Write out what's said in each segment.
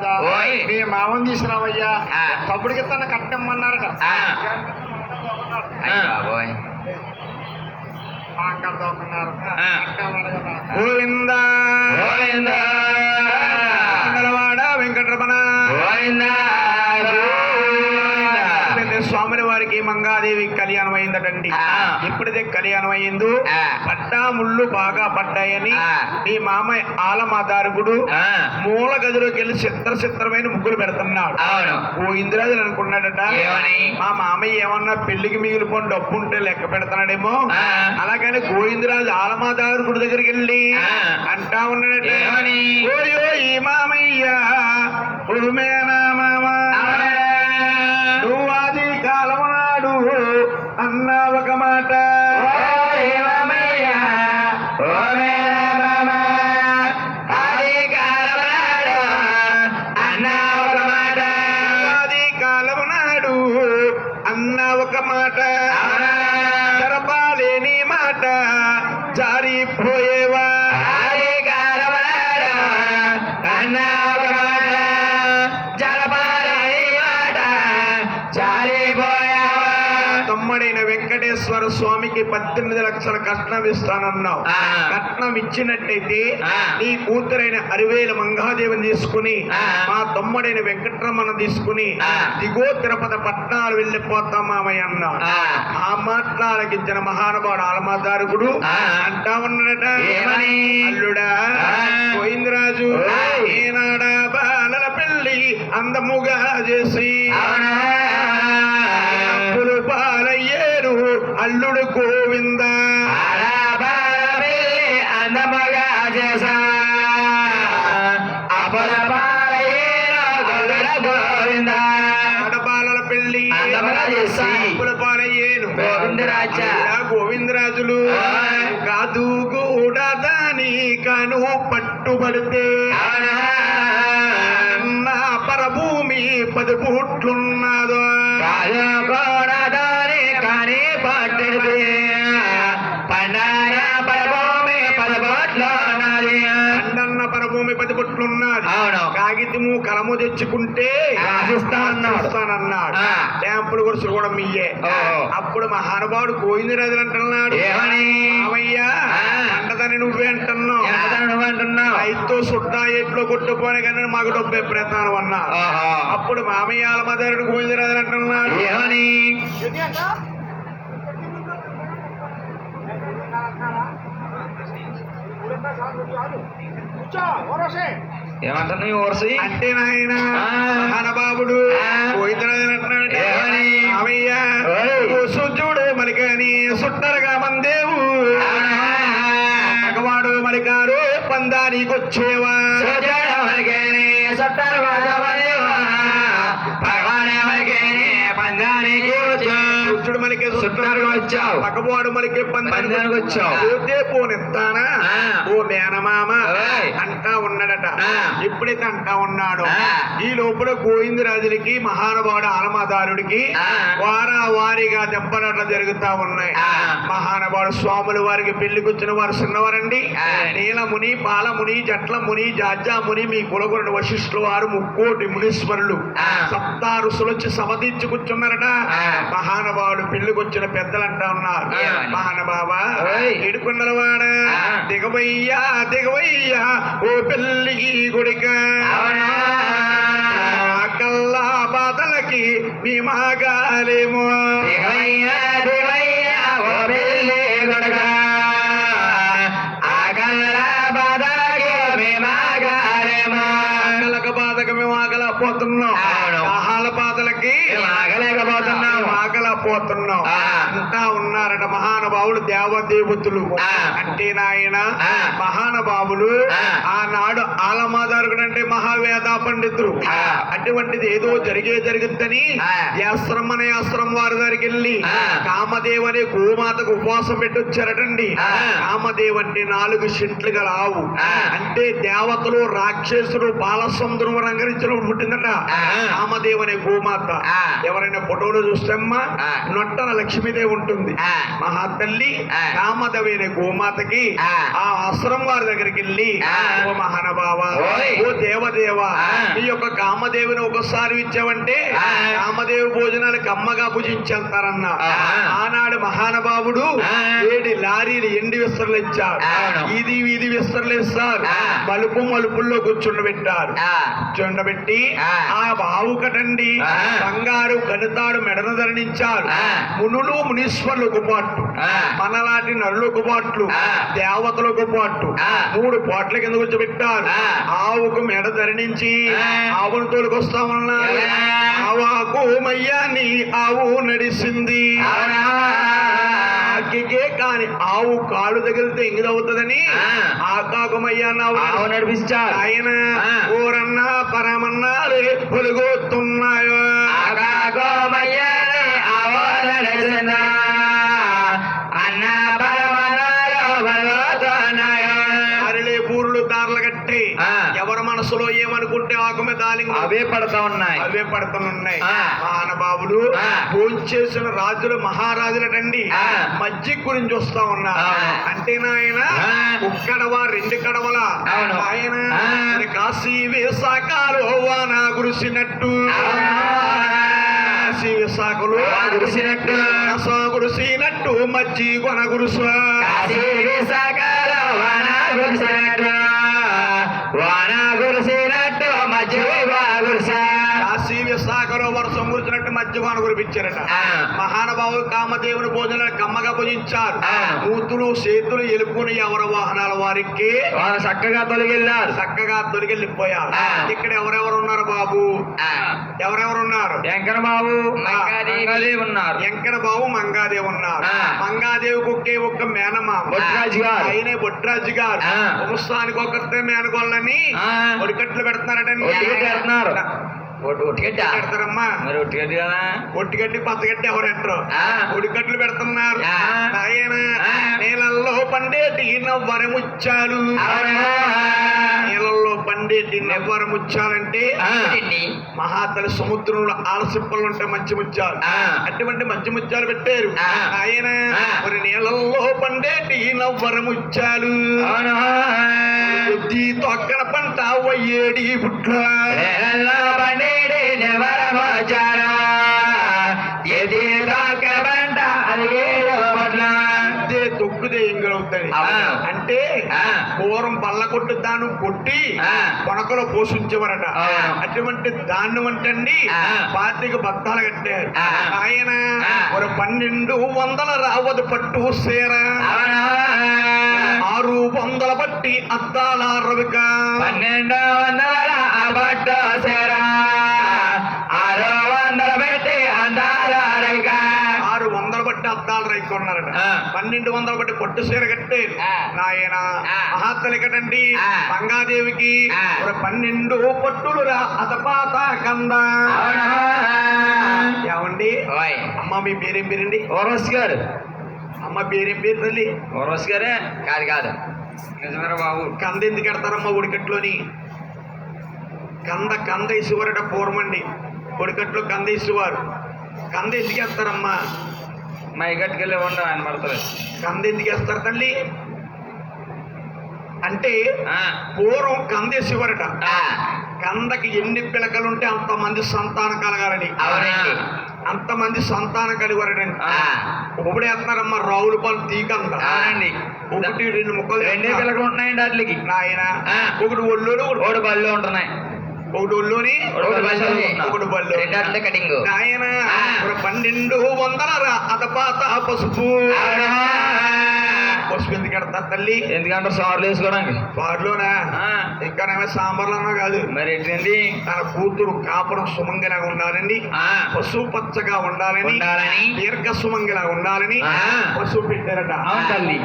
మహారాజా మీ మామని తీసుకురావయ్యా తప్పుడికి తన కట్టమ్మన్నారట గోవింద గోవింద మంగళవాడ వెంకటరమణ స్వామిని వారికి మంగాదేవి కళ్యాణం అయిందటండి. ఎప్పుడైతే కళ్యాణం అయిందో పట్టా ముళ్ళు బాగా పడ్డాయని మీ మామ ఆలమాదారుగుడు మూల గదిలోకి వెళ్ళి చిత్రమైన ముగ్గులు పెడుతున్నాడు. ఓ ఇంద్రాజులు అనుకున్నాడట మా మామయ్య ఏమన్నా పెళ్లికి మిగిలిపోయిన డబ్బు ఉంటే లెక్క పెడతాడేమో, అలాగని గోవిందరాజు ఆలమాదారుగుడి దగ్గరికి వెళ్ళి అంటా ఉన్నాడట, ఓయో ఈ మామయ్య ఉరుమేనా మామ నువ్వు ఆది కాలం నాడు అన్నా ఒక మాట మాట జరపాలేని మాట జారిపోయేవా తమ్ముడైన వెంకటేశ్వర స్వామికి 18 లక్షల కట్నం ఇస్తానన్నావు. కట్నం ఇచ్చినట్టయితే నీ కూతురైన అరివేల మంగాదేవిని తీసుకుని మా తమ్ముడైన వెంకటరమణ తీసుకుని దిగో తిరుపతి పట్నాలు వెళ్ళిపోతాం మామయ్య అన్నాడు. ఆ మాట్లాడకించిన మహానుభావుడు ఆలమాదారుగుడు అంటా ఉన్నాడట, అల్లుడా గోవిందరాజు ఏనాడా బాలల పెళ్లి అందముగా చేసి పాలయ్యేరు అల్లుడు గోవింద అందముగా చేసా గోవింద ఆడబాలల పెళ్లి పాలయ్యేను గోవిందరాజులు కాదు కూడా దాని కాను పట్టుబడితే నా పరభూమి 10 పూట్లున్నదో కానీ పట్టిది పండాయ పరభూమి 10 పూట్లున్నది పండన్న పరభూమి 10 పూట్లున్నది. కాగితము కలము తెచ్చుకుంటే రాసిస్తానన్నాడు. ట్యాంపులు గురుసులు కూడా మీయే. అప్పుడు మహానుభావుడు గోవిందరాజులు అంటున్నాడు, మామయ్య అంటదని నువ్వే అంటున్నావు, రైతు సుట్టా ఎట్లో కొట్టుకోని కానీ మాకు డబ్బు ఎప్పుడెత్తాను అన్నా. అప్పుడు మామయ్య ఆలమాదారుడు గోవిందరాజులు అంటున్నాడు, ఏమని ఏమంటున్నా ఓరసి అంటే నాయన మహానుభావుడు గోవిందరాజులు అంటున్నాడు, మామయ్య సూర్యుడు మలికని సుట్టరుగా మందేవు మగవాడు మలికారు పందానికి వచ్చేవా సూర్యుడు మలికే సుట్టరుగా వచ్చావు, మగవాడు మలికే పందానికి వచ్చావు, పోతే పోనిస్తానా ఓ మేనమామ అంటా ఉన్నాడట. ఎప్పుడైతే అంటా ఉన్నాడో ఈ లోపల గోవిందరాజులకి మహానుభావుడు ఆలమాదారుడికి వారిగా దెబ్బలాట్లు జరుగుతా ఉన్నాయి. మహానుభావుడు స్వాములు వారికి పెళ్లికి వచ్చిన వారు చిన్నవారండి. నీలముని పాలముని జట్లముని జాజాముని మీ కులగురుడు వశిష్ఠులు వారు 3 మునీశ్వరులు 7 ఋషులు వచ్చి సమతీర్చి కూర్చున్నారట. మహానుభావుడు పెళ్లికి వచ్చిన పెద్దలు అంటా ఉన్నారు, మహానుభావ ఇడుకున్నవాడ దిగవయ్యా దిగవయ్యా ఓ పెళ్లికి గుడిక కల్లా బాధలకి మీ మాగాలేమో బాధకి మేము ఆగలేకపోతున్నాం, ఆహాల బాధలకి ఆగలేకపోతున్నాం ఆగలేకపోతున్నాం అంటా ఉన్నారట. మహానుభావులు దేవదేవతులు అంటే నాయన మహానుభావులు ఆనాడు ఆలమాదారుగుడు అంటే మహావేద పండితులు. అటువంటిది ఏదో జరుగుద్దని యాశ్రమం వారి దగ్గరికి వెళ్ళి కామదేవ్ అనే గోమాతకు ఉపవాసం పెట్టి వచ్చారటండి. కామదేవ్ అంటే 4 షింట్లు గల ఆవు, అంటే దేవతలు రాక్షసులు బాలసముద్రం రంగరించిన పుట్టిందట కామదేవ్ అనే గోమాత. ఎవరైనా ఫోటోలు చూస్తేమ్మా నొట్టన లక్ష్మీదేవి ఉంటుంది. మహాతల్లి కామదవైన గోమాతకి ఆ ఆశ్రమం వారి దగ్గరికి వెళ్ళి, ఓ మహానుభావ, ఓ దేవదేవ, ఈ యొక్క కామదేవిని ఒకసారి ఇచ్చావంటే కామదేవి భోజనాలకు అమ్మగా భుజించేస్తారన్న. ఆనాడు మహానుభావుడు 7 లారీలు ఎండి విస్తరలు ఇచ్చారు. ఇది విస్తరలు ఇస్తారు. మలుపుల్లో కూర్చుండబెట్టారు. కూర్చుండబెట్టి ఆ బావు కటండి బంగారు గణితాడు మెడను ధరణించారు. మునులు మునీశ్వరులకు పాటు, మనలాంటి నరులకు పాటు, దేవతలకు పాటు 3 పాటల కింద కూర్చోబెట్టారు. ఆవుకు మెడ ధరణించి ఆవును తోలుకొస్తామన్నారు. ఆవాకు మయ్యాని ఆవు నడిసింది. ఆకికే కాని ఆవు కాళ్ళు తగిలితే ఎంగిదవుతుందని ఆకాకుమయ్యాన్ని ఆవు నడిపించారు. ఆయన ఊరన్నా పరమన్నారే పొలుగుతున్నాయో. పూర్లు దారులు కట్టి ఎవరి మనసులో ఏమనుకుంటే ఆకుమే దాలింగ్ అవే పడతా ఉన్నాయి. మహానుభావులు భోంచేసిన రాజులు మహారాజులటండి మజ్జిగ గురించి వస్తా ఉన్నారు. అంటే నాయన ఒక్కడవ 2 కడవల ఆయన కాశీ విశాఖలో వాన కురిసినట్టు, కాశీ విశాఖలు కురిసినట్టు మజ్జి కొన గురుసు. కాశీ విశాఖలో వర్షం కురిసినట్టు మధ్యవాన కురిపించారట. మహానుభావులు కామదేవుని భోజనాలు కమ్మగా భుజించారు. కూతురు చేతులు ఎలుపుని ఎవరి వాహనాల వారికి చక్కగా తొలగిపోయారు. ఇక్కడ ఎవరెవరు ఉన్నారు బాబు? ఎవరెవరు ఉన్నారు? వెంకటబాబు మంగాదేవి ఉన్నారు. మంగాదేవికి ఒక్క మేనమామ ఆయనే బొట్రాజు గారు. వంశానికి ఒకరితే మేనగోళ్ళని ఒడికట్లు పెడుతున్నారటండి. పెడతారమ్మా ఒట్టిగడ్డి పచ్చగడ్డి ఎవరెంటారు ఒడికట్లు పెడుతున్నారు. ఆయన నీళ్ళల్లో పండేటి నవ్వరముచ్చాలు. నీళ్ళల్లో పండేటి నవ్వరముచ్చాలంటే మహాతలి సముద్రంలో ఆలసిప్పలు ఉంటాయి మంచి ముత్యాలు. అటువంటి మంచి ముత్యాలు పెట్టారు. ఆయన మరి నీళ్ళల్లో పండేటి నవ్వరముచ్చాలు. తొక్కన పంట వయ్యేడి పుట్ల తొక్కుదే ఇంగవుతుంది. అంటే పూర్వం పళ్ళ కొట్టు దాన్ని కొట్టి కొనకలో పోషించేవారట. అటువంటి దాన్ని వంటండి 25 బత్తాలు కట్టారు. ఆయన ఒక 1200 రావదు పట్టు సేర 600 బట్టి అద్దాల రవిక 1200 బట్ట సేర 600 బట్టి అద్దాల రవిక 600 బట్టి అద్దాల రైకు ఉన్నారట. 1200 బట్టి పట్టు సీర కట్టే నాయన మహాత్తలి కటండి. మంగాదేవికి 12 పట్టులు రా అతపాత కంద. ఏమండి అమ్మ మీ పేరేం పేరండి? ఓరస్ గారు. అమ్మ పేరేం పేరు తల్లి? ఓరస్ గారే కాదు నిజమేరా బాబు. కంద ఎందుకు కడతారమ్మా ఉడికట్లోని? కంద ఇసువారట పూర్వమండి. ఉడికట్లో కంద ఇసువారు. కంద ఎందుకు వేస్తారమ్మా? మైగట్టుకెళ్ళి ఉండవు ఆయన పడతారు. కంద ఎందుకు వేస్తారు తల్లి అంటే పూర్వం కందేసేవారట. కందకి ఎన్ని పిలకలుంటే అంతమంది సంతానం కలగాలని. అంతమంది సంతానం కలిగారటండి. ఒకటి వేస్తున్నారమ్మా రావుల పాలు తీకంద. 1 2 ముక్కలు 2 పిలకలు ఉంటున్నాయండి వాటికి. నాయన ఒకటి ఒళ్ళోని ఒకటి బల్లో ఉంటున్నాయి. ఒకటి ఒళ్ళోని ఒకటి బల్లో కటింగ్. ఆయన 1200 అతపాత పసుపు. పసుపు ఎందుకు కడతారు తల్లి? ఎందుకంటే సార్లు వేసుకోవడానికి. సార్లోనా? ఇంకా సాంబార్లోనో కాదు మరి ఏంటండి. తన కూతురు కాపురం సుమంగిలాగా ఉండాలండి, పసుపు పచ్చగా ఉండాలని, దీర్ఘ సుమంగిలా ఉండాలని పసుపు పెట్టారట.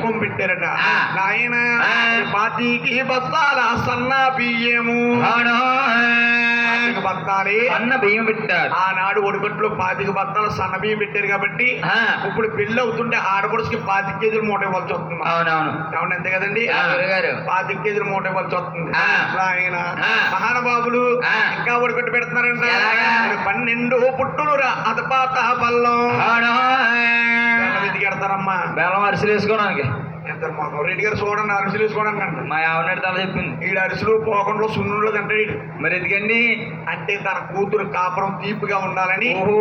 కుంకుమ పెట్టారట. నాయన 25 బస్తాల సన్న బియ్యము బత్తాలి అన్న బియ్యం పెట్టారు. ఆనాడు ఒడిగట్లో 25 బత్తాలు సన్న బియ్యం పెట్టారు కాబట్టి ఇప్పుడు పెళ్లి అవుతుంటే ఆడపడుచుకి 25 కేజీలు మూట ఇవ్వాల్సి వస్తుంది. అవునవును అవును అంతే కదండి. గురుగారు 25 కేజీలు మూట ఇవ్వాల్సి వస్తుంది. ఆయన మహానుభావులు ఆ. ఇంకా ఒడిగట్టు పెడుతున్నారంట. ఎలాగా? 12 పుట్టులు రా అతపాత బల్లం వెతికి ఎడతారమ్మా. బెల్లం అరిసెలు వేసుకోవడానికి ఎంత మొహం రెడ్డి గారు చూడండి అరిసెలు వేసుకోవడానికి అంట. మా ఆవిడ తల చెప్పింది. ఈడు అరిసెలు పోకుండా సున్నులు అంటే మరి ఎందుకండి? అంటే తన కూతురు కాపురం తీపిగా ఉండాలని ఓహో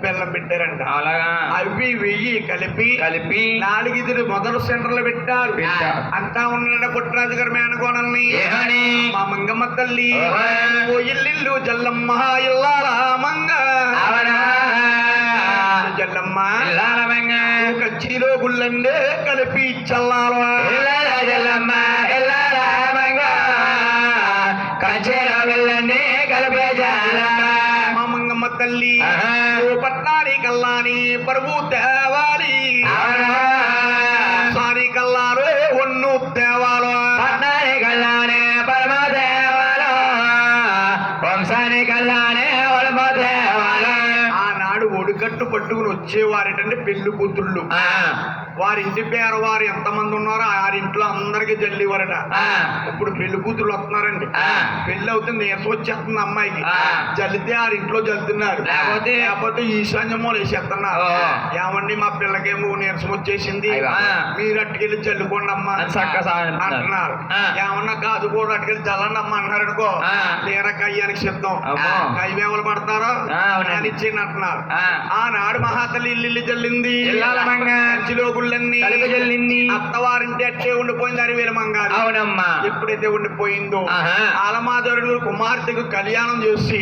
బెల్లం పెట్టారంట. అలాగా అవి వెయ్యి కలిపి కలిపి 4 మొదలు సెంటర్లు పెట్టారు. అంతా ఉన్నాడ పుట్టరాజు గారు మేనకోణల్ని ఏమని? మా మంగమ్మ తల్లి ఓహో. ఓ ఇల్లిల్లు జల్లమ్మ ఇల్లారా మంగ అవునా? జల్లమ్మ ఇల్లాల మంగ. కచ్చిలో గుళ్ళండే కలిపి చల్లారా ఇల్లాల జల్లమ్మ ఇల్లాల మంగ. కంచెలో వెళ్ళండి కలిపే జల్లమ్మ. మా మంగమ్మ తల్లి ఆహా. ఓ పట్నాని కల్లాని పరువు తేవాలి అవునా? సారి కల్లారు ఒన్ను తేవాలో పట్నాని కల్లానే పరమదేవాలో వంశాని కల్లానే ఒడమదేవాలో. ఆనాడు ఒడిగట్టు పట్టుకుని వచ్చేవారేటంటే పెళ్లి కూతుళ్ళు. వారింటి పేరు వారు ఎంతమంది ఉన్నారో ఆరింట్లో అందరికి జల్లివారట. ఇప్పుడు పెళ్లి కూతురు వస్తున్నారండి. పెళ్లి అవుతుంది నీరసం వచ్చేస్తుంది అమ్మాయికి. జల్లితే ఆరింట్లో జల్లుతున్నారు. లేకపోతే ఈశాన్యమో వేసేస్తున్నారు. ఏమండి మా పిల్లకేమో నీరసం వచ్చేసింది మీరు అట్టుకెళ్ళి జల్లుకోండి అమ్మా అంటున్నారు. ఏమన్నా కాదు కూడా అట్టుకెళ్ళి జల్లండి అమ్మ అంటున్నారు అనుకో తీర కయ్యానికి సిద్ధం. కైవేమలు పడతారో అని ఇచ్చింది అంటున్నారు. ఆనాడు మహాతల్లి ఇల్లు జల్లింది. కంచిలో గుళ్ళన్నీ అత్తవారింటి అట్టే ఉండిపోయింది. అరివేల మంగారు అవునమ్మా. ఎప్పుడైతే ఉండిపోయిందో ఆలమాదరుడు కుమార్తెకు కళ్యాణం చేసి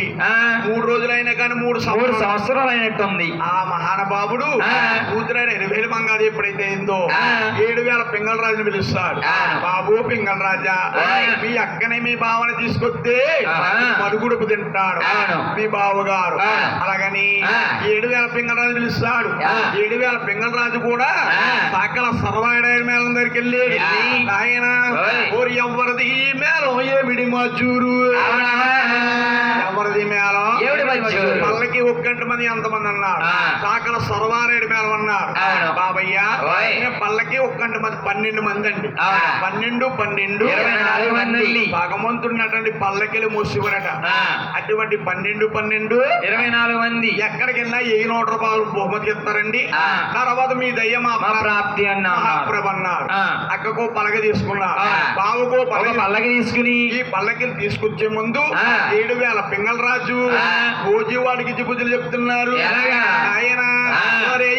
3 రోజులైనా కానీ 3 సంవత్సరాలు అయినట్టుంది. ఆ మహానుభావుడు కూతురైన ఇరవేల మంగాది ఎప్పుడైతే అయిందో 7,000 పింగళ రాజుని పిలుస్తాడు. బాబు పింగళ రాజా మీ అక్కని మీ బావని తీసుకొస్తే మరుగుడుపు తింటాడు మీ బావగారు. అలాగని 7,000 పింగళ రాజు పిలుస్తాడు. 7,000 పింగళ రాజు కూడా సకల సర్వాయుడైన మేళం దగ్గరికి వెళ్ళి ఆయన ఓరి ఎవరిది మేళం ఏమిడి మజూరు ఎవరిది మేళం పల్లకి 1 మంది ఎంతమంది అన్నారు. సకల సర్వారాయుడు మేళం అన్నారు. బాబయ్య పల్లకి 1 మంది 12 మంది అండి. 12 24 మంది భగవంతుడినటువంటి పల్లకిలు మోసివరట. అటువంటి 12 24 మంది ఎక్కడికి వెళ్ళినా 100 రూపాయలు బహుమతి ఇస్తారండి. తర్వాత మీ దయ్య మా ప్రాప్తి మహాప్రభు అన్నారు. అక్కకో పలక తీసుకున్నారు. బావుకో పల్లకి తీసుకుని ఈ పల్లకిని తీసుకొచ్చే ముందు 7,000 పింగళ రాజు భోజీవాడికి జిబుజులు చెప్తున్నారు. ఆయన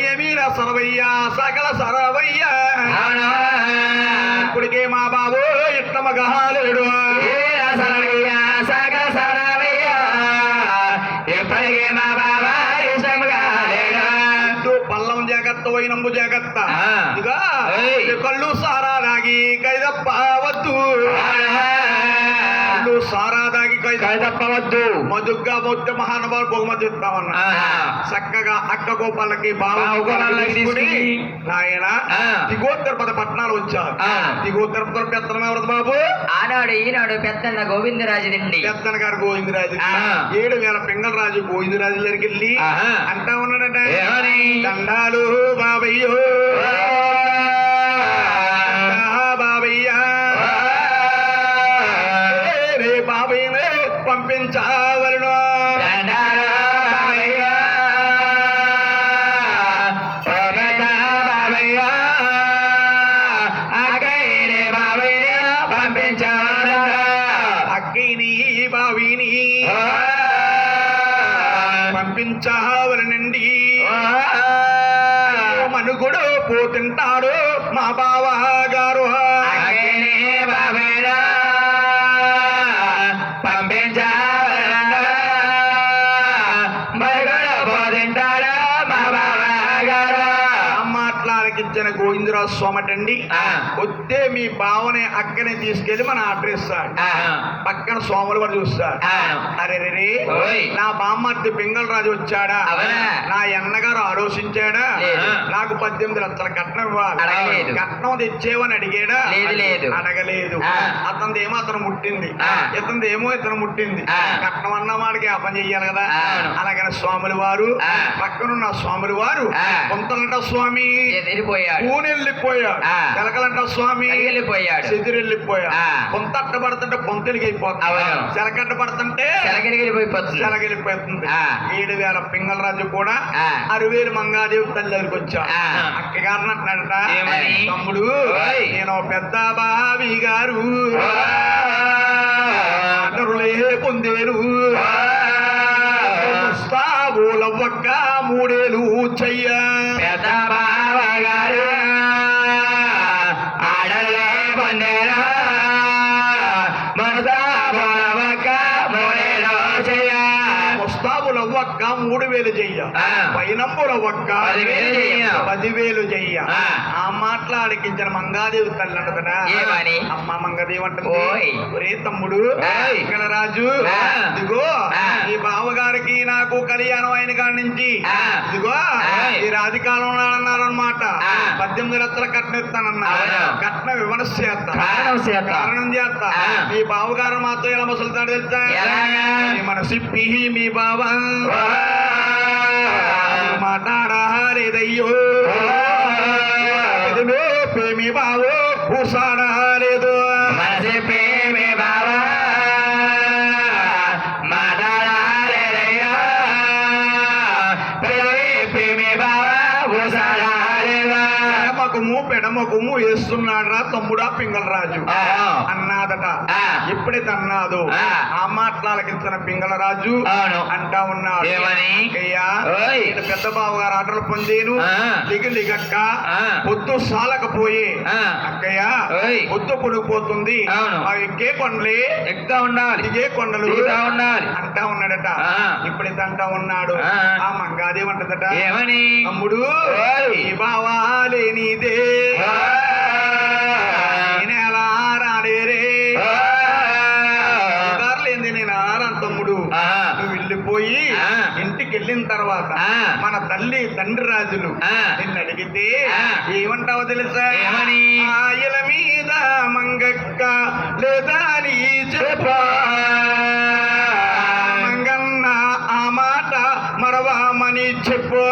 ఏమీరా సరవయ్య సకల సరవయ్య ఇప్పటికే మా బాబు ఇట్ట మగహాలేడు సకల సరవయ్య ఎప్పటికే మా బాబా పల్లం జాగ్రత్త పోయినంబు జాగ్రత్త. ఇక కళ్ళు సారా దాగి కైదప్పవద్దు. కళ్ళు సారా దాగి కైదప్పవద్దు. మధుగ్గా పోతే మహానుభావులు బహుమతి ఇస్తామన్నా. చక్కగా అక్క గోపాలకి బాగుని ఆయన దిగో తిరుపతి పట్టణాలు వచ్చారు. దిగో తిరుపతి పెత్తనం ఎవరు బాబు? ఆనాడు ఈనాడు పెద్దన్న గోవిందరాజు నండి. పెద్దన్న గారు గోవిందరాజు 7,000 పింగళ రాజు గోవిందరాజు దగ్గరికి వెళ్ళి అంటా ఉన్నాడట దండాలు బాబయ్యో బాబయ్య రే బాబయ్యనే పంపించవలను. అక్కని బావిని పంపించవలనండి. మనుగుడు పోతుంటాడు మా బావ గారు. మాట్లాడికి మంగళాలించిన గోవిందరాజు స్వామటండి ఆ. వస్తే మీ బావని అక్కనే తీసుకెళ్లి మన అడ్రస్తాడు ఆ. పక్కన స్వాములు వారు చూస్తాడు ఆ. అరే రే ఓయ్. నా బామ్మర్ది పింగళరాజు వచ్చాడా అవునా? నా అన్నగారు ఆలోచించాడా లేదు. నాకు 18 లక్షల కట్నం ఇవ్వాలి అడగలేదు. కట్నం తెచ్చేవని అడిగాడా లేదు, లేదు. అడగలేదు ఆ. అతనిదేమో అతను ముట్టింది ఆ. ఇతనిదేమో ఇతను ముట్టింది ఆ. కట్నం అన్న వాడికి ఆ పని చెయ్యాలి కదా అవును. అలాగని స్వాములు వారు ఆ. పక్కనున్న స్వాములు వారు ఆ. కొంతలంట స్వామి ఎదిరిపోయాడు, పూనెళ్ళిపోయాడు ఆ. చిలకలంట స్వామి వెళ్ళిపోయాడు, చెదిరెళ్ళిపోయాడు ఆ. కొంత అట్ట పడుతుంటే పొంతెలికి అయిపోతుంది అవును. చిలకట్ట పడుతుంటే చెలగిరిగిపోతుంది. చెలగెళ్ళిపోతుంది ఆ. 7,000 పింగళరాజు కూడా ఆ. 6,000 మంగాదేవి తల్లి దగ్గరికి వచ్చాడు ఆ. అక్కగారిని అంటున్నాడట ఏమని? తమ్ముడు ఓయ్. నేను పెద్ద బావి గారు అటరులే పొందేరు ముస్తాబులవ్వక్క 3 ఏళ్ళు చెయ్య పెద్ద బావగారు ఆడలే పొందేరా మనదా బోలవక్క మోడేలో చెయ్య. ముస్తాబులవ్వక్క 3,000 చెయ్య ఆ. పైనంబులవ్వక్క 10,000 చెయ్య. 10,000 చెయ్య ఆ. ఆ మాట్లాడికించిన మంగాదేవి తల్లి అంటదట ఏమని? అమ్మ మంగదేవి అంటుంది ఓయ్. ఒరే తమ్ముడు ఓయ్. ఇక్కడ రాజు ఆ. ఇదిగో ఆ. ఈ బావగారికి నాకు కళ్యాణం అయిన కాడి నుంచి ఆ. ఇదిగో ఓయ్. ఈ రాధికాలంలో అన్నారనమాట ఆ. 18 లక్షల కట్నం ఇస్తానన్నా అవును. కట్నం విమర్శ చేస్తా కారణం చేత. కారణం చేస్తా ఆ. మీ బావగారు మాతో ఎలా ముసలుతాడు తెలుసా ఎలాగా? మీ మనసి పిహి మీ బావ మాట్లాడలేదయ్యో మీ బావు కూసాడలేదు మనసి ప్రేమే బావా మాట్లాడాలేదయ్యా ప్రేమే బావా ఊసాడాలేదా. పెడమకుము వేస్తున్నాడు రా తమ్ముడా పింగళరాజు అన్నాదట ఆ. ఎప్పుడైతే అన్నాదో ఆ. ఆ మాటలకించిన పింగళరాజు అవును. అంటా ఉన్నాడు ఏమని? అయ్యా ఓయ్. నేను పెద్ద బాబు గారు ఆటలు పొందేను ఆ. లిగక్క ఆ. పొద్దు సాలకపోయి ఆ. అక్కయ్య ఓయ్. పొద్దు కొడుకుపోతుంది అవును. ఆ ఎక్కే కొండలే ఎక్కుతా ఉండాలి, దిగే కొండలు దిగుతా ఉండాలి అంటా ఉన్నాడట ఆ. ఇప్పుడైతే అంటా ఉన్నాడు ఆ. ఆ మంగాదేవి అంటదట ఏమని? తమ్ముడు ఓయ్. ఈ బావాలే నీదే నేనెలా రాడేరే లేంది నేను ఆరాను తమ్ముడు ఆ. నువ్వు వెళ్ళిపోయి ఆ. ఇంటికి వెళ్ళిన తర్వాత ఆ. మన తల్లి తండ్రి రాజులు ఆ. నిన్ను అడిగితే ఆ. ఏమంటావో తెలుసా ఏమని? ఆయల మీద మంగక్క లేదా నీ చెప్పు మంగన్న ఆ మాట మరవామని చెప్పు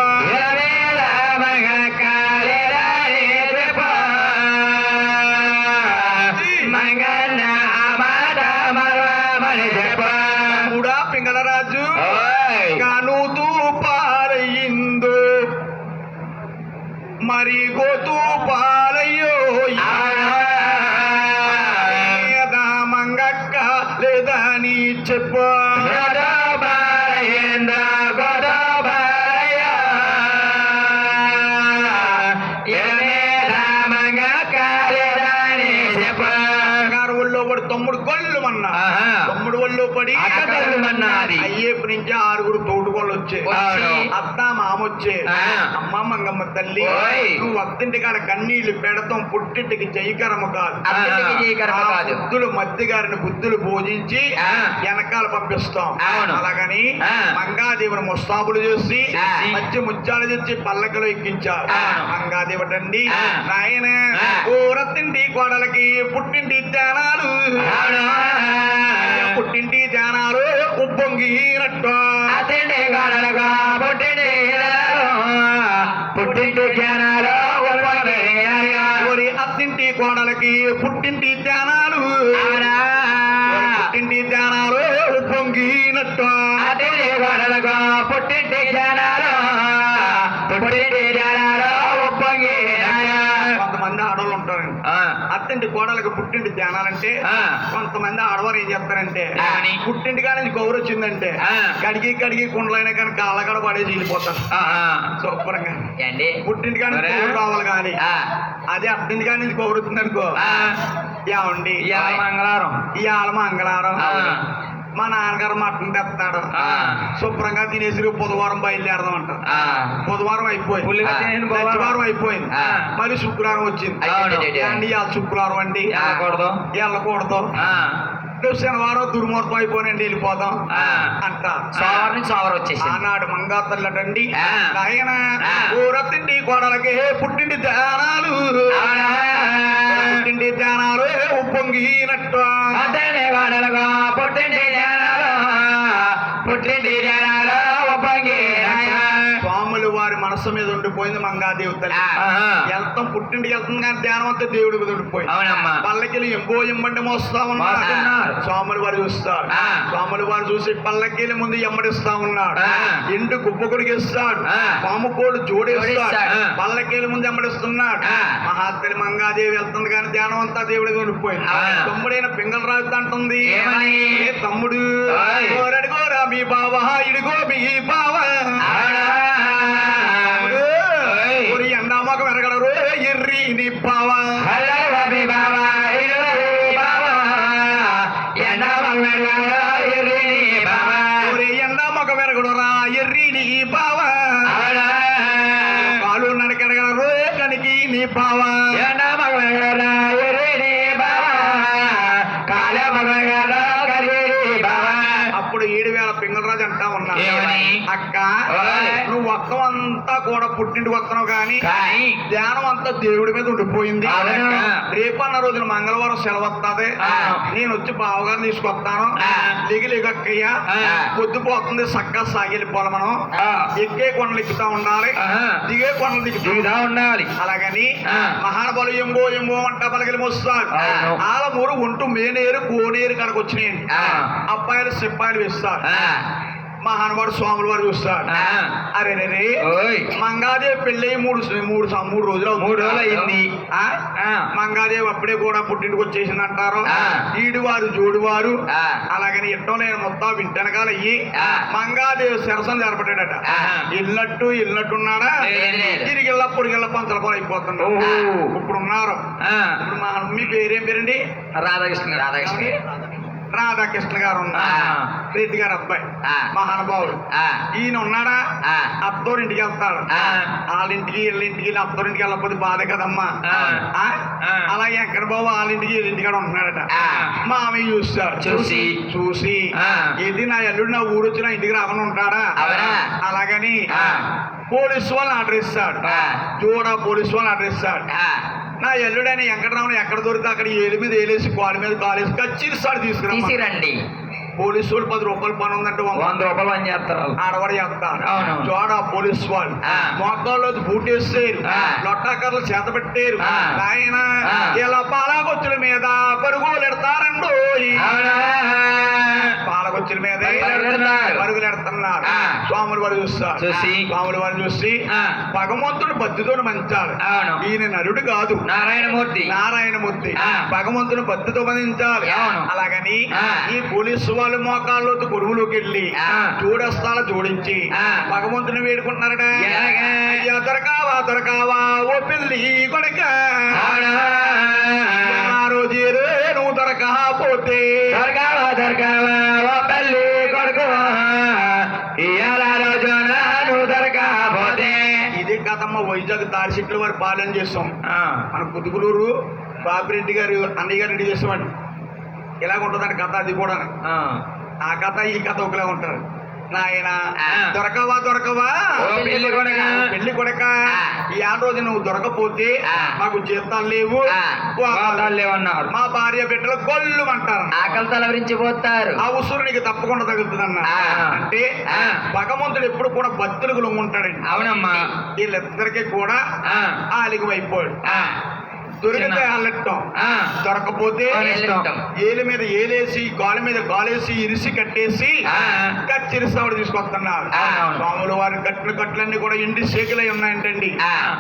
కూడా పింగళరాజు కానుతూ పారయిందు మరి గోతూ పారయ్యో లేదా మంగక్క లేదా నీ చెప్పు ఒళ్ళో పడి తమ్ముడు గొల్లు మన్నా తమ్ముడు ఒళ్ళో పడి అన్నది అయ్యేపు నుంచి 6 తోడుగోళ్ళు వచ్చే అవును. అత్త మామ వచ్చే ఆ. అమ్మ మంగమ్మ తల్లి ఓయ్. నువ్వు అత్తింటి కాడ కన్నీళ్లు పెడతాం పుట్టింటికి జయకరమ కాదు అత్తింటికి జయకరమ ఆ కాదు. బుద్ధులు మధ్య గారిని బుద్ధులు భోజించి ఆ. వెనకాల పంపిస్తాం అవును. అలాగని ఆ. మంగాదేవుని ముస్తాబులు చేసి ఆ. మధ్య ముత్యాలు తెచ్చి పల్లకలో ఎక్కించారు అవును. మంగాదేవటండి ఆ. నాయన ఆ. ఊరత్తింటి కోడలకి పుట్టింటి ధ్యానాలు పుట్టింటి ధ్యానాలు ఉప్పొంగినట్టు పుట్టింటి జ్ఞానాలు ఓరి అత్తింటి కోడలకి పుట్టింటి ధ్యానాలు పుట్టింటి ధ్యానాలు ఉప్పొంగినట్టు పుట్టింటి జ్ఞానాలు పుట్టింటి జ్ఞానాలు ఉప్పొంగి కొంతమంది ఆడవాళ్ళు ఉంటారండి అత్తింటి కోడలకి పుట్టింటి ధ్యానాలంటే కొంతమంది ఆడవారు ఏం చెప్తారంటే ఏమని? పుట్టింటి కాడ నుంచి గౌరవ వచ్చిందంటే కడిగి కుండలైనా కానీ కాళ్ళగడ పడేసి వెళ్ళిపోతారు శుభ్రంగా ఏండి పుట్టింటి కాడ నుంచి గౌరవ రావాలి కానీ అదే అత్తింటి కాడ నుంచి గౌరవ వచ్చింది అనుకో ఏమండి మంగళవారం ఇవాళ మంగళవారం మా నాన్నగారు మటన్ తెస్తాడు శుభ్రంగా తినేసి బుధవారం బయలుదేరదాం అంటారు. బుధవారం అయిపోయింది, లక్షవారం అయిపోయింది, మరి శుక్రవారం వచ్చింది. అండి ఇవాళ శుక్రవారం అండి వెళ్ళకూడదు, రేపు శనివారం దుర్ముహూర్తం అయిపోయినండి వెళ్ళిపోదాం అంట. ఆనాడు మంగా తల్లటండి ఆయన ఊరతిండి కోడలకి పుట్టిండి ధ్యానాలు, పుట్టిండి ధ్యానాలు ఉప్పొంగినట్టు స్వాములు వారి మనసు మీద ఉండిపోయింది మంగాదేవి తల్లి. వెళ్తాం పుట్టింటికి వెళ్తుంది కానీ ధ్యానం అంతా దేవుడి మీద ఉండిపోయింది. పల్లకిలు ఎంబో ఎంబండి మోస్తా ఉన్నారు. స్వాములు వారు చూస్తారు, స్వాములు వారు చూసి పల్లకీల ముందు ఎమ్మడిస్తా ఉన్నాడు. ఇంటి గుబ్బకుడికి ఇస్తాడు, పాము కోడు జోడేస్తాడు, పల్లకీల ముందు ఎమ్మడిస్తున్నాడు. మహాతల్లి మంగాదేవి వెళ్తుంది కానీ ధ్యానం అంతా దేవుడిగా ఉండిపోయింది. తమ్ముడైన పింగళ రాజు అంటుంది, తమ్ముడు అడుగోరా మీ బావా, ఇడిగో మీ బావా, ఎండామాకు వెరగడరు ఎర్రి నీ బావా, ఎండామాకు వెరగడురా ఎర్రి నీ బావా, కాలు నడకెడగలరు కనికి నీ బావా, అప్పుడు 7,000 పింగళరాజు అంటా ఉన్నా, అక్క నువ్వు ఒక్కవంతా కూడా పుట్టింటి వస్తున్నావు కానీ ధ్యానం అంతా దేవుడి మీద ఉండిపోయింది. రేపన్న రోజున మంగళవారం సెలవు వస్తుంది, నేను వచ్చి బావగారు తీసుకొస్తాను, లిగిలిగక్కయ్యా పొద్దుపోతుంది, చక్కగా సాగిలిపోవాలి, మనం ఎక్కే కొండలు ఎక్కుతా ఉండాలి, దిగే కొండలు దిగుతా ఉండాలి. అలాగని మహానుభావులు ఎంబో ఎంబో అంట పలకలి మోస్తారు. ఆలమూరు ఒంటు మేనేరు కోనేరు కడకు వచ్చినాయండి. అబ్బాయిలు సిప్పాయిలు వేస్తారు, మహానుభావుడు స్వాములు వారు చూస్తాడు. అరే రే మంగాదేవి పెళ్ళి 3 రోజులు అయింది. మంగాదేవి అప్పుడే కూడా పుట్టింటికి వచ్చేసింది అంటారు. ఈడువారు జోడువారు అలాగని ఎట్టో నేను మొత్తం వింటనకాల అయ్యి మంగాదేవి సరసన జరపడాడట. ఇల్లట్టున్నాడా, తిరిగిళ్ళ పొడిగిళ్ళ పంచల పని అయిపోతున్నాడు. ఇప్పుడు ఉన్నారు. ఇప్పుడు మా మీ పేరేం పేరండి? రాధాకృష్ణ గారు ఉన్నారు, రెడ్డి గారు అబ్బాయి, మహానుభావుడు. ఈయన ఉన్నాడా, అత్తోరింటికి వెళ్తాడు. వాళ్ళింటికి వీళ్ళింటికి అత్తోరింటికి వెళ్ళకపోతే బాధ కదమ్మా. అలాగే ఎక్కడ బాబు వాళ్ళింటికి వీళ్ళింటికి ఉంటున్నాడట. మామయ్య చూస్తాడు, చూసి ఇది నా ఎల్లుడు నా ఊరు వచ్చి నా ఇంటికి రావని ఉంటాడా. అలాగని పోలీసు వాళ్ళని ఆర్డర్ ఇస్తాడు, జోడా పోలీసు వాళ్ళని ఆర్డర్ ఇస్తాడు. నా ఎల్లుడైనా వెంకటరామని ఎక్కడ దొరికితే అక్కడ ఏలు మీద ఏలేసి కాలు మీద కాలేసి కచ్చిరిస్తాడు, తీసుకురండి. పోలీసు వాళ్ళు 10 రూపాయలు పని ఉందంటే 100 రూపాయలు పని చేస్తారు, ఆడవాడు చేస్తారు. చూడ పోలీసు వాళ్ళు మొత్తంలో బూటేస్తారు, లొట్టాకర్లు చేత పెట్టారు. ఆయన ఇలా పాలకొచ్చుల మీద పరుగులు ఎడతారండు, పాలకొచ్చుల మీద పరుగులు ఎడుతున్నారు. స్వాములు వారు చూస్తారు, స్వాములు వారు చూసి భగవంతుడు బద్దితో మంచాడు. ఈయన నరుడు కాదు, నారాయణమూర్తి. భగవంతుడు బద్దితో బంధించాలి. అలాగని ఈ పోలీసు వాళ్ళు మోకాళ్ళు గొడుగులోకి వెళ్ళి చూడస్తాల జోడించి భగవంతుని వేడుకుంటున్నారట. దొరకావా ఓ పెళ్ళి కొడక, రోజు నువ్వు దొరకపోతే ఇది కథమ్మ. వైజాగ్ తాడిచెట్ల వారి పాలన చేస్తాం. మన కుదుగులూరు బాపిరెడ్డి గారు అన్నయ్య గారు రెడీ చేస్తామండి. ఇలాగుంటుందండి కథ. అది కూడా ఆ కథ ఈ కథ ఒకలా ఉంటారు. నాయన దొరకవా పెళ్లి కొడక, ఈ ఆ రోజు నువ్వు దొరకపోతే మాకు జీతాలు లేవు లేవన్నారు. మా భార్య బిడ్డలు గొల్లు అంటారు, ఆకలి తలవరించిపోతారు. ఆ ఉసురు నీకు తప్పకుండా తగులుతుంది అన్న. అంటే భగవంతుడు ఎప్పుడు కూడా భక్తులకు లొంగుంటాడండి. అవునమ్మా. వీళ్ళిద్దరికీ కూడా ఆలికి అయిపోయాడు. దొరికితే అల్లెట్టం, దొరకపోతే ఏలు మీద ఏలేసి గాలి మీద గాలేసి ఇరిసి కట్టేసి కచ్చిరిస్తాడు తీసుకొస్తున్నారు. స్వాముల వారి కట్లన్నీ కూడా ఇంటి సేకులై ఉన్నాయంటండి.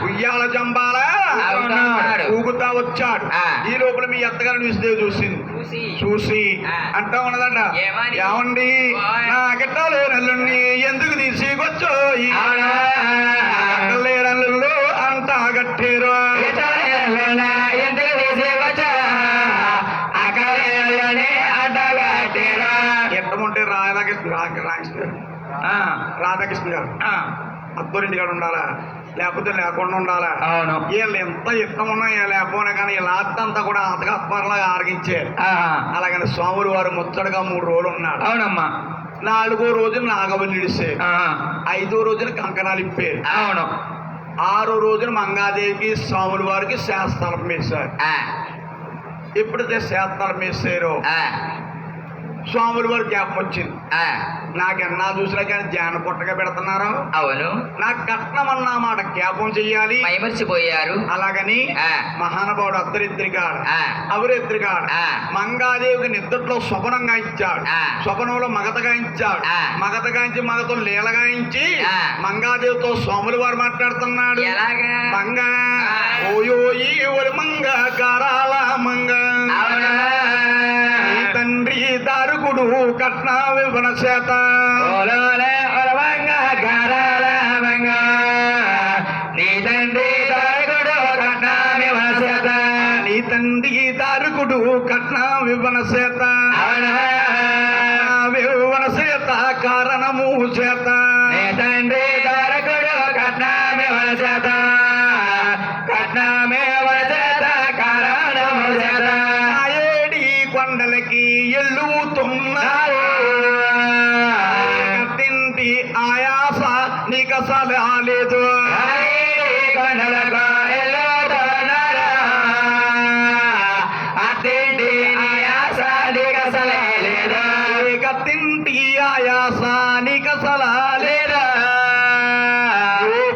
ఉయ్యాల జంబాల ఊగుతా వచ్చాడు. ఈ లోపల మీ అత్తగారిని విసిదేవి చూసి అంటా ఉన్నదంట, ఏమండి నా గిట్టాలు నల్లుని ఎందుకు తీసుకొచ్చో లేడల్లు అంతా గట్టేరు, ఆ, రాధాకృష్ణ గారు ఆ, అత్తోరింటి గారు ఉండాలా లేకపోతే లేకుండా ఉండాలా అవును. వీళ్ళు ఎంత ఇష్టం ఉన్నా లేకపోయినా కానీ ఇలా అంతా కూడా అతగత్వరలాగా ఆరగించారు. ఆ, అలాగని స్వాములు వారు ముచ్చటగా 3 రోజులు ఉన్నాడు. అవునమ్మా. 4వ రోజున నాగవల్లి ఇడిసారు. ఆ, 5వ రోజున కంకణాలు ఇప్పారు. అవును. 6వ రోజున మంగాదేవికి స్వాముల వారికి శాస్త్రాలు వేశారు. ఆ, ఎప్పుడైతే శాస్త్రాలు వేసారో ఆ, స్వాముల వారి జ్ఞాపకం వచ్చింది. ఆ, నాకెన్నా చూసినా కానీ జాన పుట్టగా పెడుతున్నారు. అవును. నాకు కట్నం అన్న మాట జ్ఞాపకం చెయ్యాలి. మైమర్చిపోయారు. అలాగని ఆ, మహానుభావుడు అద్దరిద్రిగాడు ఆ, అవరిద్రిగాడు ఆ, మంగాదేవికి నిద్రలో స్వపనంగా ఇచ్చాడు. ఆ, స్వపనంలో మగతగా ఇచ్చాడు. ఆ, మగతగా ఇచ్చి మగతో లీలగా ఇచ్చి ఆ, మంగాదేవితో స్వాముల వారు మాట్లాడుతున్నాడు. ఎలాగా? మంగ ఆ, ఓయోయి ఒలి మంగ కారాల మంగ అవునా? నీ తండ్రి దారుగుడు కట్న వివరణ చేత ఓలోలే ఒలవంగ గారాల మంగ, నీ తండ్రి దారుగుడు కట్నామి వసత. నీ తండ్రి దారుగుడు కట్న వివరణ చేత అవునా? వివరణ చేత కారణము చేత నీ తండ్రి దారుగుడు కట్నామి వసత, కట్నామి వసత కారణము చేత. ఆ ఏడి కొండలకి ఎల్లుతున్నావు తింటి ఆయాస నీకసలు రాలేదు. తింటి ఆయాస నీకసలు లేదా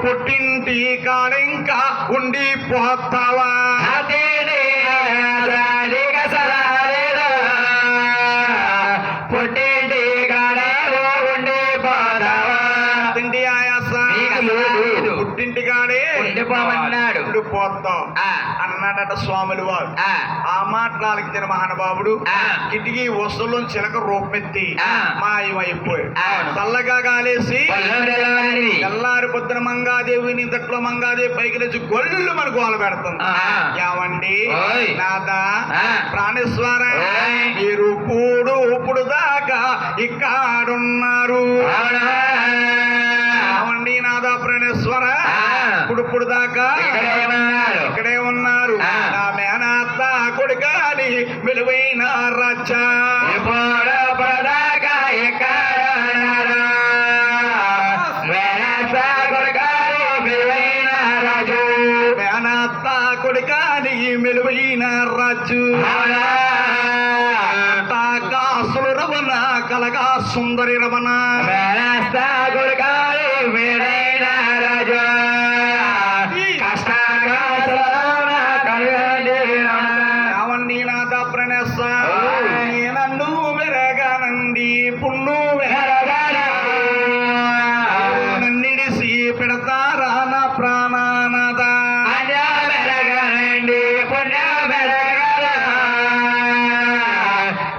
పుట్టింటి కాడింకా ఉండిపోతావా పుట్టింటి కాడేవో ఉండి పోదావా. తిండి ఆయాస నీకు లేదు. పుట్టింటి కాడే ఉండిపోమన్నాడు. ఉండిపోతాం ఆ, అన్నాడట స్వాములు వారు. ఆ, ఆ మాటలకిచ్చిన మహానుభావుడు ఆ, కిటికీ వస్తువులో చిలక రూపెత్తి ఆ, మాయమైపోయాడు. అవును. చల్లగా కాలేసి పొల్లడెల్లవారిది. తెల్లారి పొద్దున మంగాదేవిని తట్లో మంగాదేవి పైకి లేచి గొల్లు మన గోల పెడుతుంది. ఆ, ఏమండి ఓయ్. నాదా ఆ, ప్రాణేశ్వర ఓయ్. మీరు ఇప్పుడు దాకా ఇక్కడున్నారు. అవునా? ఏమండి నాదా ప్రాణేశ్వర ఆ, ఇప్పుడు దాకా ఇక్కడే ఉన్నారు. ఇక్కడే ఉన్నారు. ఆ. నా మేనత్త కొడుకాని విలువైన రచ్చ ఇప్పుడు పదాకా ఎక్కడున్నారా? వేనత్త కొడుకారు విలువైన రాజు. మేనత్త కొడుకాని విలువైన రచ్చు అవునా? కాసులు రవణ కలగా సుందరి రమణ వేనత్త కొడుకారు విలువైన రాజు. కష్టకాసులోన కలుగజేయన. ఏమండి నాద ప్రణేశ ఓయ్. నన్ను వెరగానండి పున్ను ఎరగరా. నన్నిడిసి పెడతారా నా ప్రాణనాద అన్యం ఎరగనండి, పుణ్యం ఎరగరా.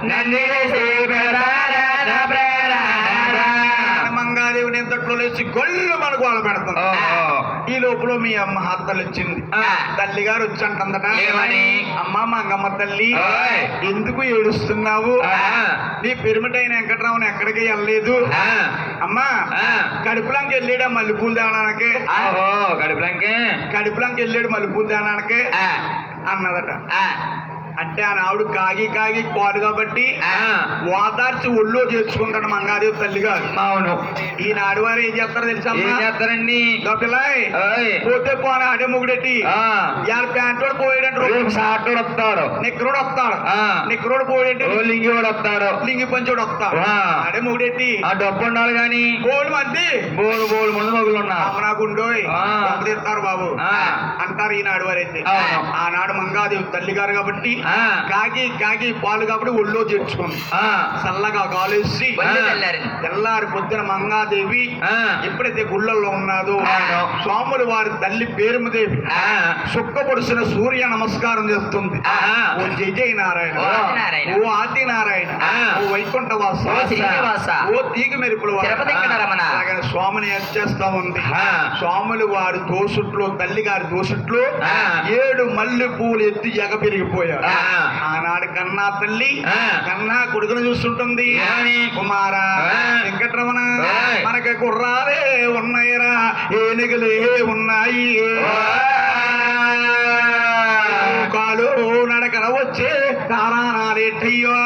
నన్నిడిసి పెడతారా నా ప్రాణనాథా. మంగాదేవిని ఎంతట్లో లేచి గొల్లు మనకు వాళ్ళు పెడతాం. ఓహో. ఈ లోపల మీ అమ్మ హత్తలు వచ్చింది. ఆ. తల్లి గారు వచ్చంటందట. ఏమని? అమ్మ మంగమ్మ తల్లి ఓయ్. ఎందుకు ఏడుస్తున్నావు? ఆ. నీ పెరుమిటైన వెంకటరావుని ఎక్కడికి వెళ్ళలేదు. ఆ. అమ్మా ఆ. కడుపులంకి వెళ్ళాడా మల్లెపూలు తేడానికి. ఓహో, కడుపులంకే. కడుపులంకి వెళ్ళాడు మల్లెపూలు తేడానికి ఆ, అన్నదట. ఆ, అంటే ఆ నావుడు కాగి కాగి కోడు కాబట్టి ఆ. ఓదార్చి ఒళ్ళో చేర్చుకుంటాడు మంగాదేవి తల్లి గారు. అవును. ఈనాడు వారు ఏం చేస్తారో తెలుసా ఏం చేస్తారండి? పిల్లాయ్ ఓయ్. పోతే పోనా అడే ముగుడెట్టి ఆ. ఇవాళ ప్యాంటు పోయేటట్టు రేపు సాటుడు వస్తాడు. నిక్కరోడు వస్తాడు. ఆ. నిక్కరోడు పోయేటి ఓ లింగి కూడా వస్తాడు. లింగి పంచోడు వస్తాడు. ఆ. అడే ముగుడెట్టి ఆ డబ్బు ఉండాలి గాని గోలు మంది బోలు బోలు ముందు మొగులు ఉన్నారు. అమనాకుండోయ్ ఆ. తీస్తారు బాబు ఆ. అంటారు ఈనాడు వారైతే. అవును. ఆనాడు మంగాదేవి తల్లి గారు కాబట్టి ఆ. కాగి కాగి పాలు కాబట్టి ఒళ్ళో చేర్చుకుంది. ఆ. చల్లగా గాలేసి ఒళ్ళు తెల్లారి. తెల్లారి పొద్దున మంగాదేవి ఆ. ఎప్పుడైతే గుళ్ళల్లో ఉన్నాదో అవును. స్వాములు వారి తల్లి పేరుమదేవి ఆ. సుక్కపొడిసిన సూర్య నమస్కారం చేస్తుంది. ఆహా. ఓ జయ జయ నారాయణ, ఓ ఆదినారాయణ. ఓ ఆది నారాయణ, ఆ. ఓ వైకుంఠవాస, ఓ శ్రీనివాస, ఓ తీగ మెరుపుల వాస. తిరుపతి వెంకటరమణ. అలాగే స్వామిని చేస్తా ఉంది. ఆ. స్వాములు వారి దోసుట్లో తల్లి గారి దోసుట్లో ఆ. 7 మల్లె పూలు ఎత్తి ఎగ పెరిగిపోయారు. ఆ. ఆనాడు కన్నా తల్లి ఆ. కన్నా కొడుకును చూస్తుంటుంది. ఏమని? కుమారా ఆ. వెంకటరమణ ఓయ్. మన గుర్రాలే ఉన్నాయిరా ఏనుగులే ఉన్నాయి కాలు నడకన వచ్చే కారణాలేటయ్యో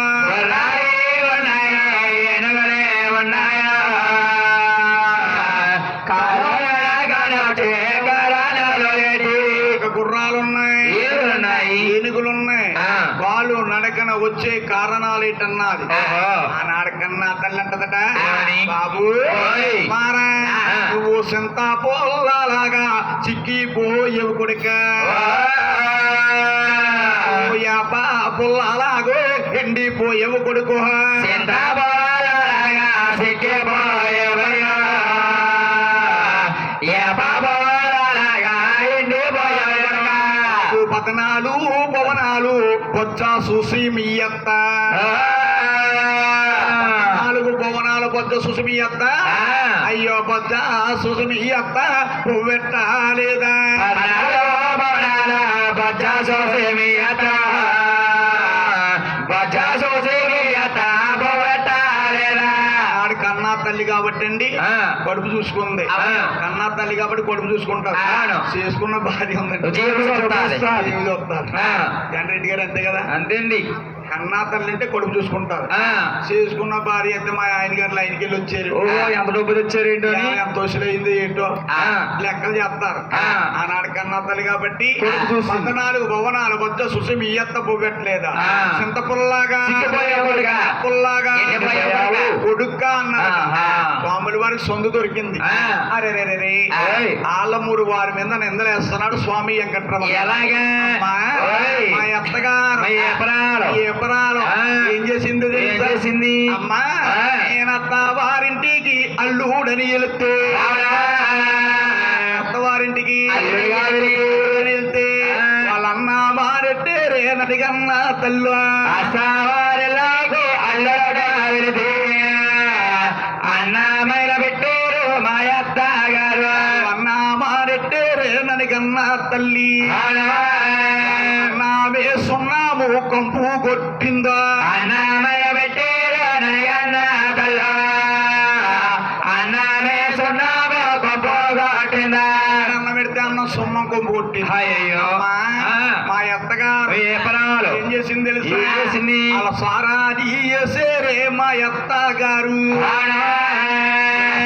గుర్రాలున్నాయి ఏనుగులున్నాయి వాళ్ళు నడకన వచ్చే కారణాలేటన్నది ఆనాడు కన్నా తల్లి అంటదట బాబు మారా నువ్వు సింతాపోలాగా చిక్కిపోయేవు కొడుక పుల్లలాగో ఎండిపోయేవు కొడుకు పతనాలు పవనాలు బొచ్చా చూసి మీ అత్త 4 భవనాలు బొచ్చ చూసి మీ అత్త అయ్యో బొచ్చ చూసి మీ అత్త పువ్వెట్టాలేదా ఆడు కన్నా తల్లి కాబట్టి అండి కడుపు చూసుకుంది కన్నా తల్లి కాబట్టి కడుపు చూసుకుంటారు చేసుకున్న భార్య ఉందండి జనరెడ్డి గారు అంతే కదా అంతేండి కన్నా తల్లి అంటే కడుపు చూసుకుంటారు చేసుకున్న భార్య అయితే మా ఆయన గారు లైన్కి వెళ్ళి వచ్చారు ఎంత డబ్బులు వచ్చారు ఏంటో ఎంత వసూలైంది ఏంటో లెక్కలు చేస్తారు ఆనాడు కన్నా తల్లి కాబట్టి 14 భవనాలు వద్ద సుసి మీ అత్త పువ్వెట్లేదా చింతపుల్లాగా పుల్లాగా కొడుక్కా అన్నారు స్వాముల వారికి సొంత దొరికింది అరే రే ఆలమూరు వారి మీద నిందలేస్తున్నాడు స్వామి వెంకట్రావు ఎలాగా మా అత్తగారు ఎపరాలు ఏం చేసింది చేసింది అమ్మా నేనత్త వారింటికి అల్లుడని వెళితే అత్తవారింటికి వెళ్తే వాళ్ళన్న మారెట్టే రేనదిగన్నా తల్లు అన్నమైన పెట్టారు మా అత్త గారు అన్న మారెట్టే రేనదిగన్నా తల్లి నామే సున్నాము కంపు కొట్టిందా అన్నమయ పెట్టారు అనగన్న తల్ల అన్నమే సున్నాము కంపు కొట్టిందా అన్నం పెడితే అన్నం సున్నం కొంపు కొట్టింది అయ్యో మా అత్తగారు ఏపరాలు ఏం చేసింది తెలుసు ఏం చేసింది? అలా సారాది చేసేరే మా అత్తగారు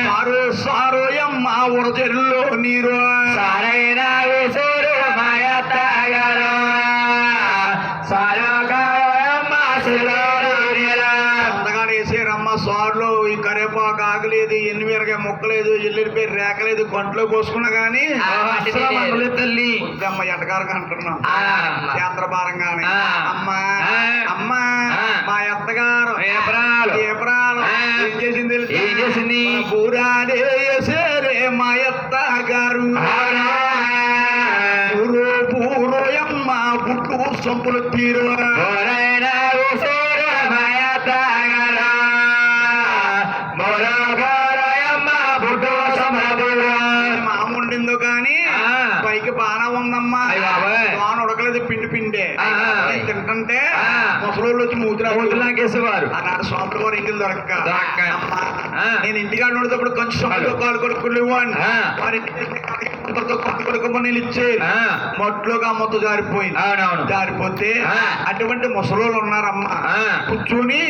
సారు సారోయమ్మ ఉడచెరులో నీరు సారైనా వేసారు మా అత్త గారు అంతగానే వేసేరమ్మ సారులో ఈ కరేపాకు ఆగలేదు ఎన్నిమిరగా మొక్కలేదు ఎల్లుడి పేరు రేకలేదు గంటలో పోసుకున్నా గానీ తల్లి అమ్మ ఎటగారుగా అంటున్నాం యాత్ర భారంగానే అమ్మా అమ్మా మా అత్తగారు ఏపరాలు ఏం చేసింది ఏం చేసింది? పూరాడే వేసేరే మా అత్తగారు పూరోయమ్మ పుట్టు సొంపులు తీరు మాముండిందో కానీ పైకి బాగా ఉందమ్మా వాన ఉడకలేదు పిండి పిండే తింటుంటే ముసలోళ్ళు వచ్చి మూతులాగేసేవారు అన్నాడు స్వామి వారు ఇంటికి దొరక్క దొరక్క. అమ్మా నేను ఇంటికాడ ఉండేటప్పుడు కొంచెం సొంతలో కాలు కొడుకులు ఇవ్వండి వారి కొడుకోమని ఇచ్చేది మొట్లోగా మొత్తం జారిపోయింది అవునవును జారిపోతే అటువంటి ముసలోళ్ళు ఉన్నారమ్మా కూర్చుని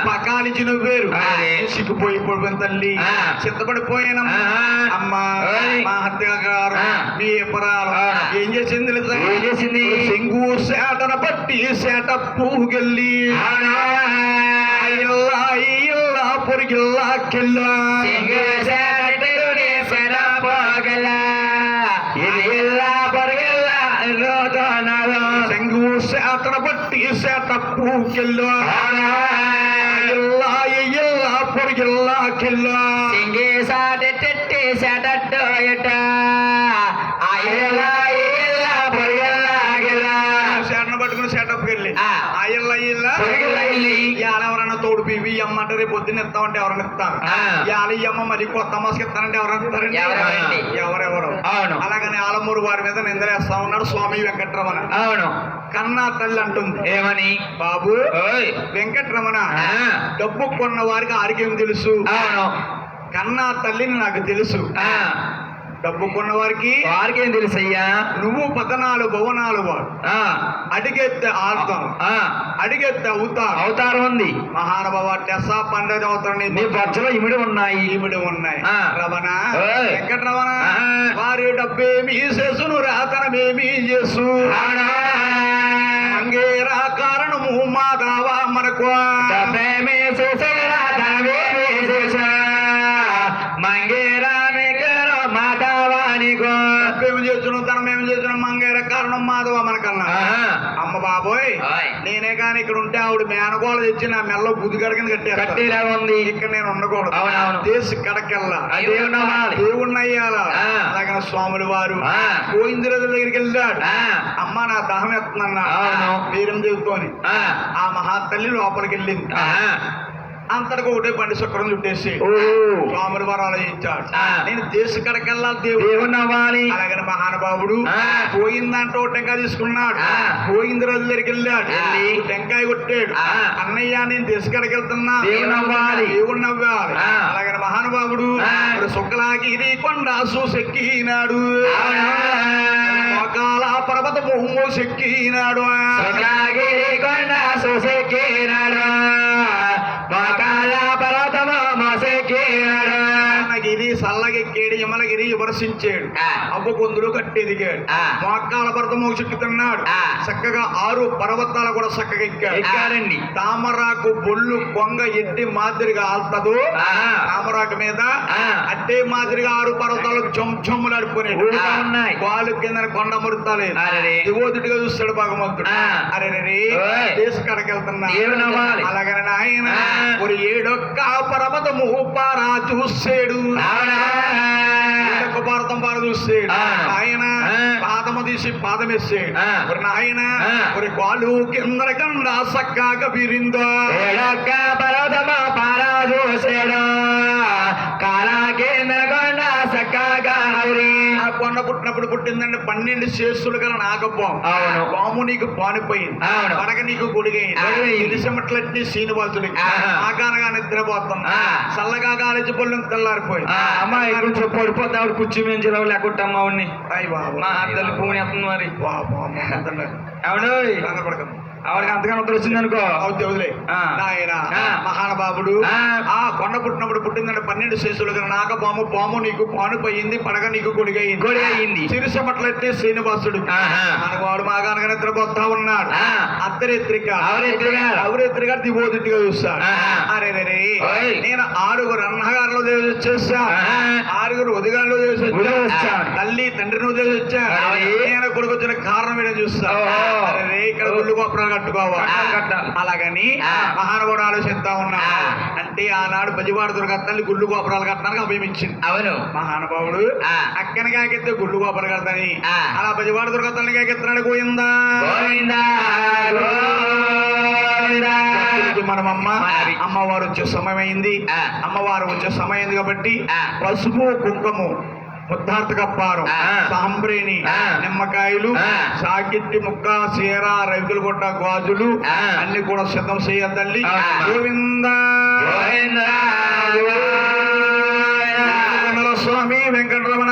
పకాలించి నువ్వేరు సిగ్గుపోయి పడిపోయిన తల్లి చింతపడిపోయానమ్మా అమ్మా మా హత్య గారు మీ ఎపరాలు ఏం చేసింది తెలుసా? ఏం చేసింది? సింగు సేటన పట్టి సేట పూగెళ్ళి ఇల్లా పొరిగిల్లా కెల్లా సింగు సేటన పట్టి సేట పూగెల్లా ఇల్లా పొరిగిల్లా కెల్లా సేటన పట్టుకుని సేటప్ వెళ్ళి ఎవరన్నా తోడు పివి అమ్మంటే రేపు పొద్దున్న ఇస్తామంటే ఎవరైనా ఇస్తారు ఈ అమ్మ మరి కొత్త మాస్కి ఇస్తానంటే ఎవరైనా ఇస్తారండి ఎవరెవరు అవును. అలాగని ఆలమూరు వారి మీద నిందలేస్తా ఉన్నాడు స్వామి వెంకటరమణ అవును కన్నా తల్లి అంటుంది ఏమని బాబు వెంకటరమణ డబ్బు కొన్న వారికి ఆరికేం తెలుసు అవును కన్నా తల్లిని నాకు తెలుసు. డబ్బుకున్న వారికి వారికేం తెలుసయ్యా? నువ్వు 14 భువనాలు వాడు అడిగెత్తే ఆడతాం, అడిగెత్తే అవతారం ఉంది. మహానుభావ టెసా 12 అవతారం నీ బొచ్చలో ఇమిడి ఉన్నాయి. ఇవిడి ఉన్నాయి. రమణ ఓయ్. వెంకట రమణ వారి డబ్బేమి చేసును రాతనమేమి చేసు మంగేరా కారణము మాధవ మనకు డబ్బేమి చేస్తున్నాం తనమేమి చేస్తున్నాం మంగేరా కారణం మాధవ మనకన్నా. అమ్మ బాబోయ్ నేనే కానీ ఇక్కడ ఉంటే ఆవిడ మేనగోళ తెచ్చి నా మెల్ల బుద్ధి కడకని కట్టేలా ఉంది. ఇక్కడ నేను ఉండకూడదు. అవునవును. దేశ కడకెళ్ళా దేవుణ్ణి అయ్యాలా. అలాగే స్వాములు వారు గోవిందరాజు దగ్గరికి వెళ్ళాడు. అమ్మ నా దహం ఎత్తుందన్నాడు వీరం దేవుతోని. ఆ మహాతల్లి లోపలికి వెళ్ళింది. అంతటికి ఒకటే బండి చక్రం చుట్టేసి స్వాములు వారు ఆలోచించాడు. నేను దేశ కడకెళ్ళాలి దేవుడు అవ్వాలి. అలాగని మహానుభావుడు పోయిందంటే టెంకాయ తీసుకున్నాడు. పోయిందరాజు దగ్గరికి వెళ్ళాడు. టెంకాయ కొట్టాడు. అన్నయ్య నేను దేశ కడకెళ్తున్నా దేవుడు నవ్వాలి. అలాగని మహానుభావుడు శుక్లాగిరి కొండ సూసెక్కినాడు. మోకాల పర్వతము మోసెక్కినాడు. కొండ సూసెక్కినాడు. గిరి సల్లగెక్కాడు. యమలగిరి విమర్శించాడు. అబ్బు కొందులు కట్టి ఎదిగాడు. మోకాల పర్వతం చెక్కుతున్నాడు. చక్కగా 6 పర్వతాలు కూడా చక్కగా ఎక్కాడండి. తామరాకు బొల్లు కొంగ ఎట్టి మాదిరిగా ఆల్తదు. తామరాకు మీద అట్టే మాదిరిగా 6 పర్వతాలు జొమ్ములు ఆడుకునేది. వాళ్ళు కింద కొండ మురుతాలేదు. దివోదుడిగా చూస్తాడు భగవంతుడు. అరే దేశ కడకెళ్తున్నా. అలాగనే ఆయన ఒక 7 పర్వతము పారా చూసాడు. పర్వతం పార చూసాడు. ఆయన పాదము తీసి పాదం వేసాడు. ఆయన ఒక కాలు కింద కన్నా సక్కగా బిరిందో పర్వతము పారా చూసాడు. కాలా కింద కొండ సక్కగా ఆ కొండ పుట్టినప్పుడు పుట్టిందంటే 12 శేషులు గల నాగపాము. పాము నీకు పానిపోయింది. పడక నీకు గుడిగైంది. ఇరిసెమట్లన్నీ శ్రీనివాసుడికి ఆకారంగా నిద్రపోతున్నా. చల్లగా గాలించి పళ్ళు తెల్లారిపోయింది. అమ్మాయి కొంచెం పడిపోతే ఆవిడ కుర్చీ మేము జిలవ లేకుంటా అమ్మవాడిని అయ్యి బాబు మా అద్దలు పూని వస్తుంది మరి. ఆవిడ ఆవిడకి అంతగానో వచ్చింది అనుకో వదిలే. ఆయన మహానుభావుడు ఆ కొండ పుట్టినప్పుడు పుట్టిందంటే 12 శేషులు గల నాగపాము. పాము నీకు పానుపోయింది. పడగ నీకు గొడిగయింది. సిరిసెమట్లయితే శ్రీనివాసుడు మనవాడు మాగానగా నిద్రపోతా ఉన్నాడు. అర్ధరేత్రిక అవరేత్రిగా దివోదిగా చూస్తాడు. అరే నేను 6 అన్నగారులు చేశాను. 6 ఉదగాళ్ళు వచ్చాను. తల్లి తండ్రిని ఉదయం వచ్చాను. నేను కొడుకు వచ్చిన కారణం ఏదో చూస్తాను. అరే ఇక్కడ గుళ్ళు గోపురాలు కట్టుకోవాలి. అలాగని మహానుభావుడు ఆలోచిస్తా ఉన్నాడు. అంటే ఆనాడు బజివాడు దుర్గ తల్లి గుళ్ళు గోపురాలు కట్టడానికి అభయమిచ్చింది. అవును. మహానుభావుడు అక్కని కాకెత్తే గుళ్ళు గోపురాలు కడతాని అలా బజివాడు దుర్గ తల్లి కాకెత్తున్నాడు. పోయిందా మనమమ్మ అమ్మవారు వచ్చే సమయం అయింది. అమ్మవారు వచ్చే సమయం అయింది కాబట్టి పసుపు కుంకుమ ముద్దార్థ కప్పారు సాంబ్రేణి నిమ్మకాయలు సాకిట్టి ముక్క చీర రవికులు కొట్ట గాజులు అన్ని కూడా సిద్ధం చేయ తల్లి. గోవిందా స్వామి వెంకటరమణ.